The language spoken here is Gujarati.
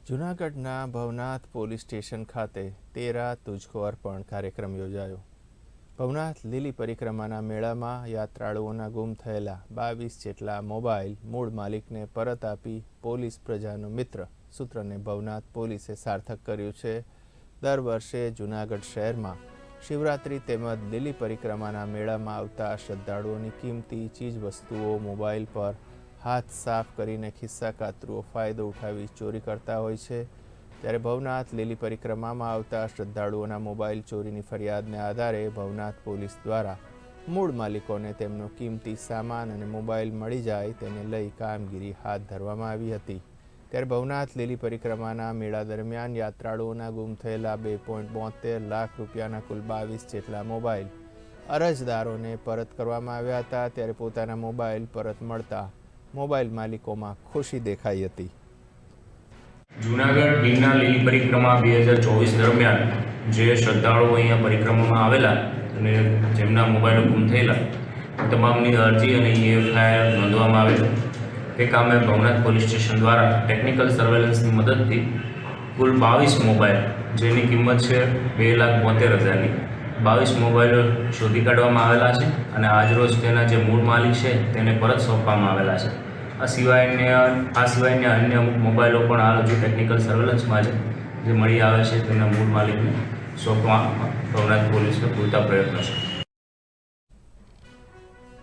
જૂનાગઢના ભવનાથ પોલીસ સ્ટેશન ખાતે 13 તુજકો અર્પણ કાર્યક્રમ યોજાયો। ભવનાથ લીલી પરિક્રમાના મેળામાં યાત્રાળુઓના ગુમ થયેલા 22 જેટલા મોબાઈલ મૂળ માલિકને પરત આપી પોલીસ પ્રજાનો મિત્ર સૂત્રને ભવનાથ પોલીસે સાર્થક કર્યું છે। દર વર્ષે જૂનાગઢ શહેરમાં શિવરાત્રી તેમજ લીલી પરિક્રમાના મેળામાં આવતા શ્રદ્ધાળુઓની કિંમતી ચીજ વસ્તુઓ મોબાઈલ પર हाथ साफ करीने खिस्सा कातरुओ फायदो उठावी चोरी करता होय छे। त्यारे भवनाथ लीली परिक्रमामां आवता श्रद्धाळुओना मोबाइल चोरीनी फरियादने आधारे भवनाथ पोलीस द्वारा मूळ मालिकोने तेमनो किंमती सामान अने मोबाइल मळी जाय तेने लई कामगीरी हाथ धरवामां आवी हती। त्यारे भवनाथ लीली परिक्रमाना मेळा दरमियान यात्राळुओना गुम थयेला 2.72 लाख रूपियाना कुल 22 जेटला मोबाइल अरजदारोने परत करवामां आव्या हता। त्यारे पोताना मोबाइल परत मळता मोबाइल मालिकों में खुशी देखाई हती। जूनागढ़ गिरनार લીલી પરિક્રમા 2024 દરમિયાન જે શ્રદ્ધાળુઓ અહીંયા પરિક્રમામાં આવેલા અને જેમના મોબાઈલો ગુમ થયેલા તમામની અરજી અને એફઆઈઆર નોંધવામાં આવેલ। તે કામે ભવનાથ પોલીસ સ્ટેશન દ્વારા ટેકનિકલ સર્વેલન્સની મદદથી કુલ 22 મોબાઈલ જેની કિંમત છે 2,72,000ની 22 મોબાઈલો શોધી કાઢવામાં આવેલા છે અને આજરોજ તેના જે મૂળ માલિક છે તેને પરત સોંપવામાં આવેલા છે। આ સિવાયના અન્ય અમુક મોબાઈલો પણ હાલ હજુ ટેકનિકલ સર્વેલન્સમાં છે જે મળી આવે છે તેના મૂળ માલિકને સોંપવામાં ભવનાથ પોલીસનો પૂરતા પ્રયત્નો છે।